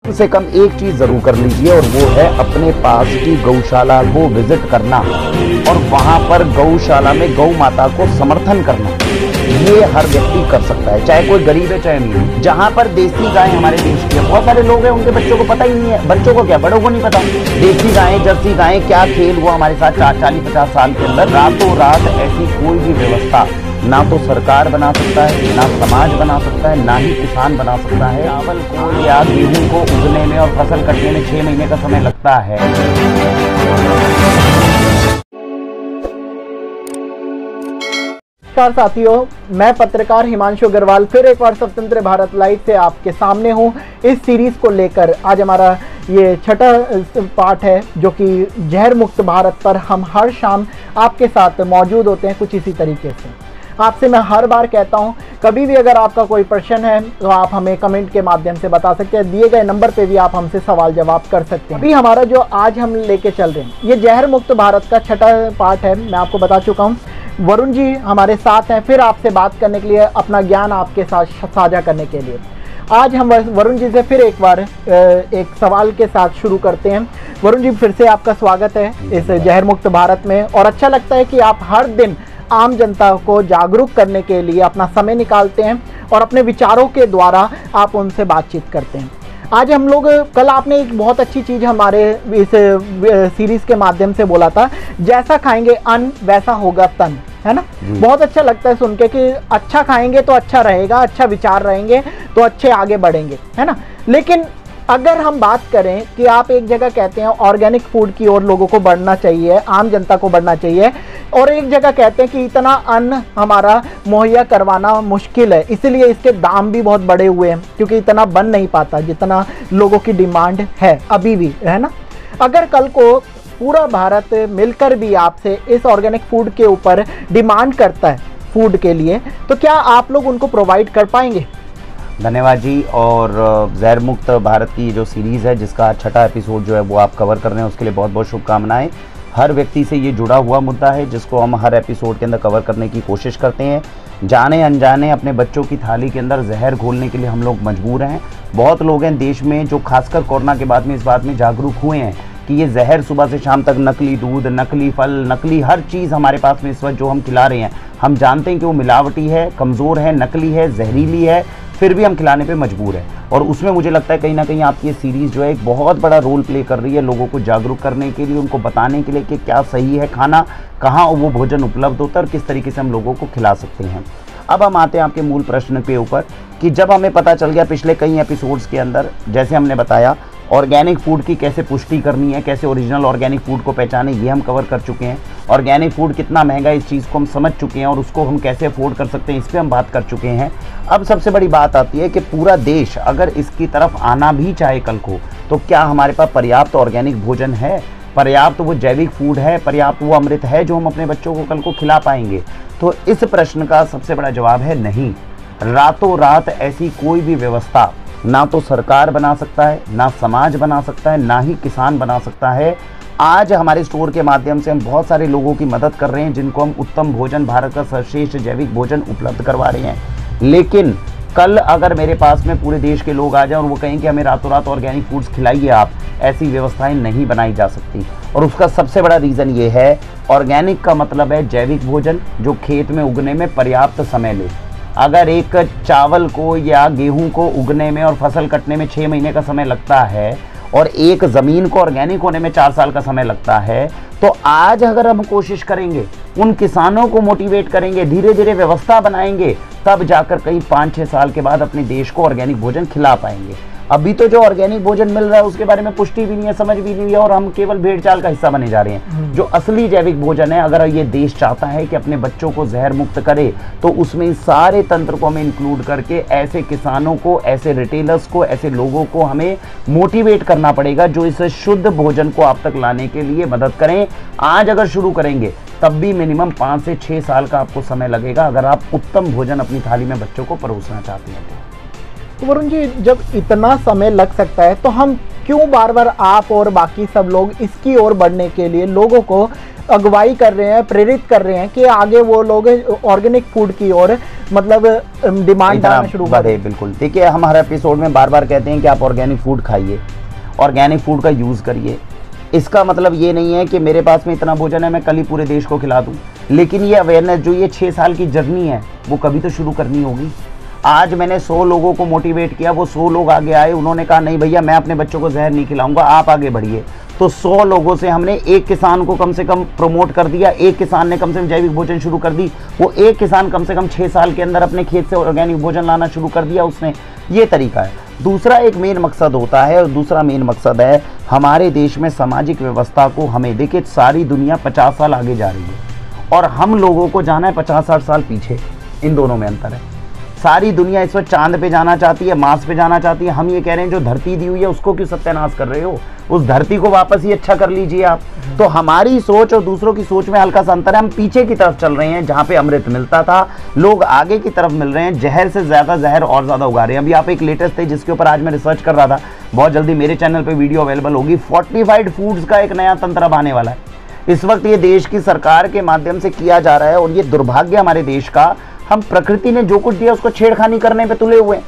कम से कम एक चीज जरूर कर लीजिए और वो है अपने पास की गौशाला को विजिट करना और वहां पर गौशाला में गौ माता को समर्थन करना। ये हर व्यक्ति कर सकता है, चाहे कोई गरीब है चाहे अमीर है। जहां पर देसी गाय हमारे देश की है, बहुत सारे लोग हैं उनके बच्चों को पता ही नहीं है, बच्चों को क्या बड़ों को नहीं पता देसी गायें जर्सी गायें क्या खेल हुआ हमारे साथ 40-50 साल के अंदर। रातों रात ऐसी कोई भी व्यवस्था ना तो सरकार बना सकता है, ना समाज बना सकता है, ना ही किसान बना सकता है। चावल को या गेहूं को उगने में और फसल कटने में 6 महीने का समय लगता है। नमस्कार साथियों, मैं पत्रकार हिमांशु अग्रवाल फिर एक बार स्वतंत्र भारत लाइव से आपके सामने हूं। इस सीरीज को लेकर आज हमारा ये छठा पार्ट है, जो कि जहर मुक्त भारत पर हम हर शाम आपके साथ मौजूद होते हैं कुछ इसी तरीके से। आपसे मैं हर बार कहता हूं, कभी भी अगर आपका कोई प्रश्न है तो आप हमें कमेंट के माध्यम से बता सकते हैं। दिए गए नंबर पे भी आप हमसे सवाल जवाब कर सकते हैं। अभी हमारा जो आज हम लेके चल रहे हैं ये जहर मुक्त भारत का छठा पार्ट है। मैं आपको बता चुका हूँ, वरुण जी हमारे साथ हैं फिर आपसे बात करने के लिए, अपना ज्ञान आपके साथ साझा करने के लिए। आज हम वरुण जी से फिर एक बार एक सवाल के साथ शुरू करते हैं। वरुण जी, फिर से आपका स्वागत है इस जहर मुक्त भारत में, और अच्छा लगता है कि आप हर दिन आम जनता को जागरूक करने के लिए अपना समय निकालते हैं और अपने विचारों के द्वारा आप उनसे बातचीत करते हैं। आज हम लोग, कल आपने एक बहुत अच्छी चीज़ हमारे इस सीरीज़ के माध्यम से बोला था, जैसा खाएंगे अन्न वैसा होगा तन, है ना। बहुत अच्छा लगता है सुन के कि अच्छा खाएंगे तो अच्छा रहेगा, अच्छा विचार रहेंगे तो अच्छे आगे बढ़ेंगे, है ना। लेकिन अगर हम बात करें कि आप एक जगह कहते हैं ऑर्गेनिक फूड की ओर लोगों को बढ़ना चाहिए, आम जनता को बढ़ना चाहिए, और एक जगह कहते हैं कि इतना अन्न हमारा मुहैया करवाना मुश्किल है, इसलिए इसके दाम भी बहुत बढ़े हुए हैं क्योंकि इतना बन नहीं पाता जितना लोगों की डिमांड है अभी भी, है ना। अगर कल को पूरा भारत मिलकर भी आपसे इस ऑर्गेनिक फूड के ऊपर डिमांड करता है फूड के लिए, तो क्या आप लोग उनको प्रोवाइड कर पाएंगे? धन्यवाद जी। और जहर मुक्त भारत की जो सीरीज़ है जिसका छठा एपिसोड जो है वो आप कवर कर रहे हैं, उसके लिए बहुत बहुत शुभकामनाएं। हर व्यक्ति से ये जुड़ा हुआ मुद्दा है जिसको हम हर एपिसोड के अंदर कवर करने की कोशिश करते हैं। जाने अनजाने अपने बच्चों की थाली के अंदर जहर घोलने के लिए हम लोग मजबूर हैं। बहुत लोग हैं देश में जो खासकर कोरोना के बाद में इस बात में जागरूक हुए हैं कि ये जहर सुबह से शाम तक नकली दूध, नकली फल, नकली हर चीज़ हमारे पास में इस वक्त जो हम खिला रहे हैं, हम जानते हैं कि वो मिलावटी है, कमज़ोर है, नकली है, जहरीली है, फिर भी हम खिलाने पे मजबूर हैं। और उसमें मुझे लगता है कहीं ना कहीं आपकी ये सीरीज़ जो है एक बहुत बड़ा रोल प्ले कर रही है लोगों को जागरूक करने के लिए, उनको बताने के लिए कि क्या सही है खाना, कहाँ वो भोजन उपलब्ध होता है और किस तरीके से हम लोगों को खिला सकते हैं। अब हम आते हैं आपके मूल प्रश्न के ऊपर कि जब हमें पता चल गया पिछले कई एपिसोड्स के अंदर, जैसे हमने बताया ऑर्गेनिक फूड की कैसे पुष्टि करनी है, कैसे ओरिजिनल ऑर्गेनिक फूड को पहचाने, ये हम कवर कर चुके हैं। ऑर्गेनिक फूड कितना महंगा है इस चीज़ को हम समझ चुके हैं और उसको हम कैसे अफोर्ड कर सकते हैं इस पर हम बात कर चुके हैं। अब सबसे बड़ी बात आती है कि पूरा देश अगर इसकी तरफ आना भी चाहे कल को, तो क्या हमारे पास पर्याप्त ऑर्गेनिक भोजन है, पर्याप्त वो जैविक फूड है, पर्याप्त वो अमृत है जो हम अपने बच्चों को कल को खिला पाएंगे? तो इस प्रश्न का सबसे बड़ा जवाब है नहीं। रातों रात ऐसी कोई भी व्यवस्था ना तो सरकार बना सकता है, ना समाज बना सकता है, ना ही किसान बना सकता है। आज हमारे स्टोर के माध्यम से हम बहुत सारे लोगों की मदद कर रहे हैं जिनको हम उत्तम भोजन, भारत का सर्वश्रेष्ठ जैविक भोजन उपलब्ध करवा रहे हैं। लेकिन कल अगर मेरे पास में पूरे देश के लोग आ जाएं और वो कहें कि हमें रातों रात ऑर्गेनिक फूड्स खिलाइए आप, ऐसी व्यवस्थाएं नहीं बनाई जा सकती। और उसका सबसे बड़ा रीज़न ये है, ऑर्गेनिक का मतलब है जैविक भोजन जो खेत में उगने में पर्याप्त समय ले। अगर एक चावल को या गेहूं को उगने में और फसल कटने में 6 महीने का समय लगता है और एक ज़मीन को ऑर्गेनिक होने में 4 साल का समय लगता है, तो आज अगर हम कोशिश करेंगे, उन किसानों को मोटिवेट करेंगे, धीरे धीरे व्यवस्था बनाएंगे, तब जाकर कहीं 5-6 साल के बाद अपने देश को ऑर्गेनिक भोजन खिला पाएंगे। अभी तो जो ऑर्गेनिक भोजन मिल रहा है उसके बारे में पुष्टि भी नहीं है, समझ भी नहीं है, और हम केवल भेड़ चाल का हिस्सा बने जा रहे हैं। जो असली जैविक भोजन है, अगर ये देश चाहता है कि अपने बच्चों को जहर मुक्त करे, तो उसमें सारे तंत्र को हमें इंक्लूड करके ऐसे किसानों को, ऐसे रिटेलर्स को, ऐसे लोगों को हमें मोटिवेट करना पड़ेगा जो इस शुद्ध भोजन को आप तक लाने के लिए मदद करें। आज अगर शुरू करेंगे तब भी मिनिमम 5 से 6 साल का आपको समय लगेगा अगर आप उत्तम भोजन अपनी थाली में बच्चों को परोसना चाहते हैं। तो वरुण जी, जब इतना समय लग सकता है तो हम क्यों बार बार आप और बाकी सब लोग इसकी ओर बढ़ने के लिए लोगों को अगुवाई कर रहे हैं, प्रेरित कर रहे हैं कि आगे वो लोग ऑर्गेनिक फूड की ओर मतलब डिमांड करना शुरू करें? बिल्कुल, देखिए हम हर एपिसोड में बार बार कहते हैं कि आप ऑर्गेनिक फूड खाइए, ऑर्गेनिक फूड का यूज़ करिए। इसका मतलब ये नहीं है कि मेरे पास में इतना भोजन है मैं कल ही पूरे देश को खिला दूं, लेकिन ये अवेयरनेस जो ये 6 साल की जर्नी है वो कभी तो शुरू करनी होगी। आज मैंने 100 लोगों को मोटिवेट किया, वो 100 लोग आगे आए, उन्होंने कहा नहीं भैया मैं अपने बच्चों को जहर नहीं खिलाऊंगा, आप आगे बढ़िए। तो 100 लोगों से हमने एक किसान को कम से कम प्रमोट कर दिया, एक किसान ने कम से कम जैविक भोजन शुरू कर दी, वो एक किसान कम से कम 6 साल के अंदर अपने खेत से ऑर्गेनिक भोजन लाना शुरू कर दिया उसने। ये तरीका है। दूसरा एक मेन मकसद होता है, और दूसरा मेन मकसद है हमारे देश में सामाजिक व्यवस्था को हमें, देखिए सारी दुनिया 50 साल आगे जा रही है और हम लोगों को जाना है 50-60 साल पीछे। इन दोनों में अंतर है। सारी दुनिया इस वक्त चांद पे जाना चाहती है, मार्स पे जाना चाहती है, हम ये कह रहे हैं जो धरती दी हुई है उसको क्यों सत्यानाश कर रहे हो, उस धरती को वापस ही अच्छा कर लीजिए आप। तो हमारी सोच और दूसरों की सोच में हल्का सा अंतर है। हम पीछे की तरफ चल रहे हैं, जहाँ पे अमृत मिलता था, लोग आगे की तरफ मिल रहे हैं, जहर से ज़्यादा जहर और ज़्यादा उगा रहे हैं। अभी आप एक लेटेस्ट थे जिसके ऊपर आज मैं रिसर्च कर रहा था, बहुत जल्दी मेरे चैनल पर वीडियो अवेलेबल होगी। फोर्टिफाइड फूड्स का एक नया तंत्र अब आने वाला है। इस वक्त ये देश की सरकार के माध्यम से किया जा रहा है और ये दुर्भाग्य हमारे देश का, हम प्रकृति ने जो कुछ दिया उसको छेड़खानी करने पे तुले हुए हैं।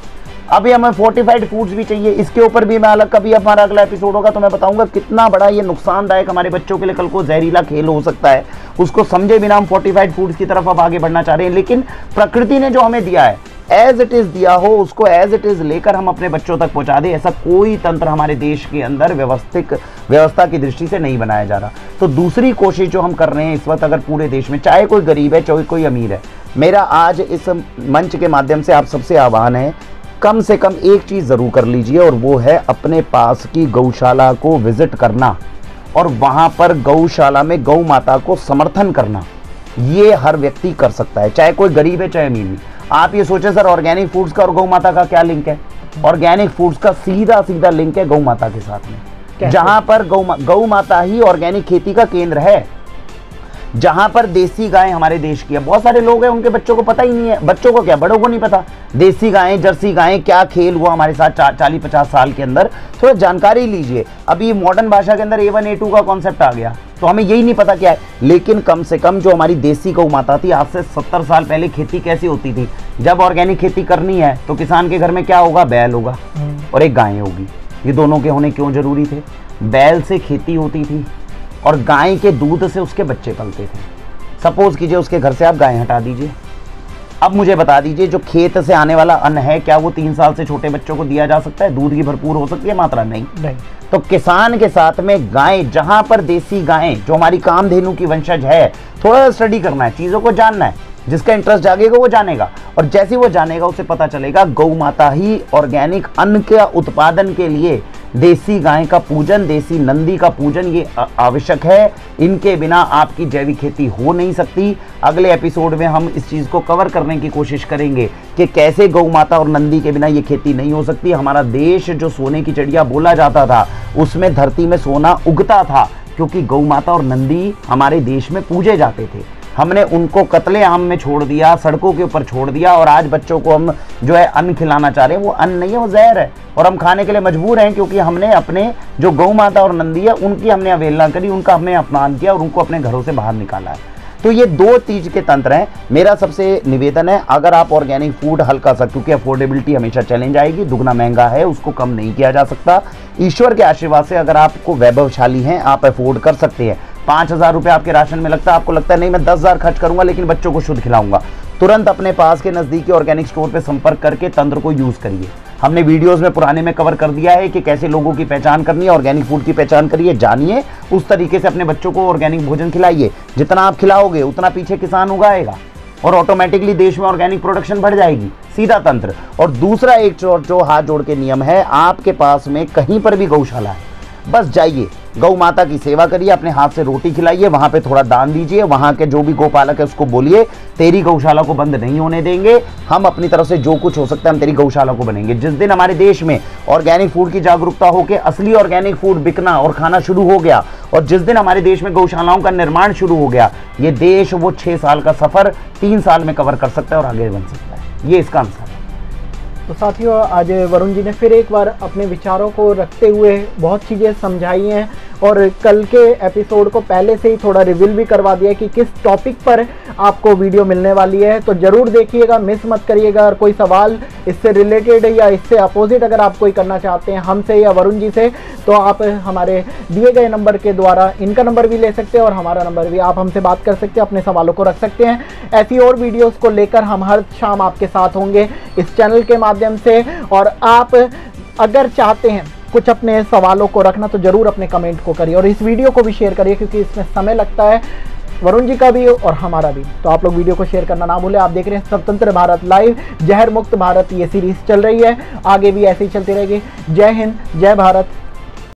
अभी हमें फोर्टिफाइड फूड्स भी चाहिए, इसके ऊपर भी मैं अलग, कभी हमारा अगला एपिसोड होगा तो मैं बताऊंगा कितना बड़ा ये नुकसानदायक हमारे बच्चों के लिए कल को जहरीला खेल हो सकता है। उसको समझे बिना हम फोर्टिफाइड फूड्स की तरफ अब आगे बढ़ना चाह रहे हैं, लेकिन प्रकृति ने जो हमें दिया है एज इट इज दिया हो, उसको एज इट इज लेकर हम अपने बच्चों तक पहुंचा दें, ऐसा कोई तंत्र हमारे देश के अंदर व्यवस्था की दृष्टि से नहीं बनाया जा रहा। तो दूसरी कोशिश जो हम कर रहे हैं इस वक्त, अगर पूरे देश में चाहे कोई गरीब है चाहे कोई अमीर है, मेरा आज इस मंच के माध्यम से आप सबसे आह्वान है, कम से कम एक चीज़ ज़रूर कर लीजिए और वो है अपने पास की गौशाला को विजिट करना और वहाँ पर गौशाला में गौ माता को समर्थन करना। ये हर व्यक्ति कर सकता है, चाहे कोई गरीब है चाहे अमीर है। आप ये सोचें सर ऑर्गेनिक फूड्स का और गौ माता का क्या लिंक है? ऑर्गेनिक फूड्स का सीधा सीधा लिंक है गौ माता के साथ में, जहाँ पर गौ माता ही ऑर्गेनिक खेती का केंद्र है, जहां पर देसी गायें हमारे देश की है। बहुत सारे लोग हैं उनके बच्चों को पता ही नहीं है, बच्चों को क्या बड़ों को नहीं पता, देसी गायें, जर्सी गायें क्या खेल हुआ हमारे साथ 40-50 साल के अंदर। थोड़ा जानकारी लीजिए। अभी मॉडर्न भाषा के अंदर A1 A2 का कॉन्सेप्ट आ गया, तो हमें यही नहीं पता क्या है। लेकिन कम से कम जो हमारी देसी गौ माता थी, आज से 70 साल पहले खेती कैसी होती थी। जब ऑर्गेनिक खेती करनी है तो किसान के घर में क्या होगा? बैल होगा और एक गाय होगी। ये दोनों के होने क्यों जरूरी थे? बैल से खेती होती थी और गाय के दूध से उसके बच्चे पलते थे। सपोज कीजिए उसके घर से आप गाय हटा दीजिए, अब मुझे बता दीजिए जो खेत से आने वाला अन्न है क्या वो 3 साल से छोटे बच्चों को दिया जा सकता है? दूध की भरपूर हो सकती है मात्रा? नहीं। तो किसान के साथ में गाय, जहां पर देसी गायें जो हमारी कामधेनु की वंशज है, थोड़ा स्टडी करना है, चीज़ों को जानना है। जिसका इंटरेस्ट जागेगा वो जानेगा, और जैसे वो जानेगा उसे पता चलेगा गौ माता ही ऑर्गेनिक अन्न के उत्पादन के लिए, देसी गाय का पूजन, देसी नंदी का पूजन ये आवश्यक है। इनके बिना आपकी जैविक खेती हो नहीं सकती। अगले एपिसोड में हम इस चीज़ को कवर करने की कोशिश करेंगे कि कैसे गौ माता और नंदी के बिना ये खेती नहीं हो सकती। हमारा देश जो सोने की चिड़िया बोला जाता था, उसमें धरती में सोना उगता था, क्योंकि गौ माता और नंदी हमारे देश में पूजे जाते थे। हमने उनको कत्लेआम में छोड़ दिया, सड़कों के ऊपर छोड़ दिया, और आज बच्चों को हम जो है अन्न खिलाना चाह रहे हैं, वो अन्न नहीं है, वो जहर है, और हम खाने के लिए मजबूर हैं क्योंकि हमने अपने जो गौ माता और नंदी है उनकी हमने अवहेलना करी, उनका हमने अपमान किया और उनको अपने घरों से बाहर निकाला है। तो ये 2 चीज़ के तंत्र हैं। मेरा सबसे निवेदन है, अगर आप ऑर्गेनिक फूड हल्का सा, क्योंकि अफोर्डेबिलिटी हमेशा चैलेंज आएगी, दुगना महंगा है, उसको कम नहीं किया जा सकता। ईश्वर के आशीर्वाद से अगर आपको वैभवशाली हैं, आप अफोर्ड कर सकते हैं। 5,000 रुपये आपके राशन में लगता है, आपको लगता है नहीं मैं 10,000 खर्च करूंगा लेकिन बच्चों को शुद्ध खिलाऊंगा, तुरंत अपने पास के नज़दीकी ऑर्गेनिक स्टोर पे संपर्क करके तंत्र को यूज़ करिए। हमने वीडियोस में पुराने में कवर कर दिया है कि कैसे लोगों की पहचान करनी है, ऑर्गेनिक फूड की पहचान करिए, जानिए, उस तरीके से अपने बच्चों को ऑर्गेनिक भोजन खिलाइए। जितना आप खिलाओगे उतना पीछे किसान उगाएगा और ऑटोमेटिकली देश में ऑर्गेनिक प्रोडक्शन बढ़ जाएगी। सीधा तंत्र। और दूसरा एक जो हाथ जोड़ के नियम है, आपके पास में कहीं पर भी गौशाला है, बस जाइए, गौ माता की सेवा करिए, अपने हाथ से रोटी खिलाइए, वहां पे थोड़ा दान दीजिए, वहां के जो भी गोपालक है उसको बोलिए तेरी गौशाला को बंद नहीं होने देंगे, हम अपनी तरफ से जो कुछ हो सकता है हम तेरी गौशाला को बनेंगे। जिस दिन हमारे देश में ऑर्गेनिक फूड की जागरूकता होकर असली ऑर्गेनिक फूड बिकना और खाना शुरू हो गया, और जिस दिन हमारे देश में गौशालाओं का निर्माण शुरू हो गया, ये देश वो 6 साल का सफर 3 साल में कवर कर सकता है और आगे बन सकता है। ये इसका आंसर है। तो साथियों, आज वरुण जी ने फिर एक बार अपने विचारों को रखते हुए बहुत चीज़ें समझाई हैं और कल के एपिसोड को पहले से ही थोड़ा रिवील भी करवा दिया कि किस टॉपिक पर आपको वीडियो मिलने वाली है। तो ज़रूर देखिएगा, मिस मत करिएगा। और कोई सवाल इससे रिलेटेड या इससे अपोजिट अगर आप कोई करना चाहते हैं हमसे या वरुण जी से, तो आप हमारे दिए गए नंबर के द्वारा इनका नंबर भी ले सकते हैं और हमारा नंबर भी, आप हमसे बात कर सकते हैं, अपने सवालों को रख सकते हैं। ऐसी और वीडियोस को लेकर हम हर शाम आपके साथ होंगे इस चैनल के माध्यम से। और आप अगर चाहते हैं कुछ अपने सवालों को रखना तो ज़रूर अपने कमेंट को करिए और इस वीडियो को भी शेयर करिए, क्योंकि इसमें समय लगता है वरुण जी का भी और हमारा भी। तो आप लोग वीडियो को शेयर करना ना भूलें। आप देख रहे हैं स्वतंत्र भारत लाइव, जहर मुक्त भारत ये सीरीज चल रही है, आगे भी ऐसे ही चलती रहेगी। जय हिंद, जय भारत।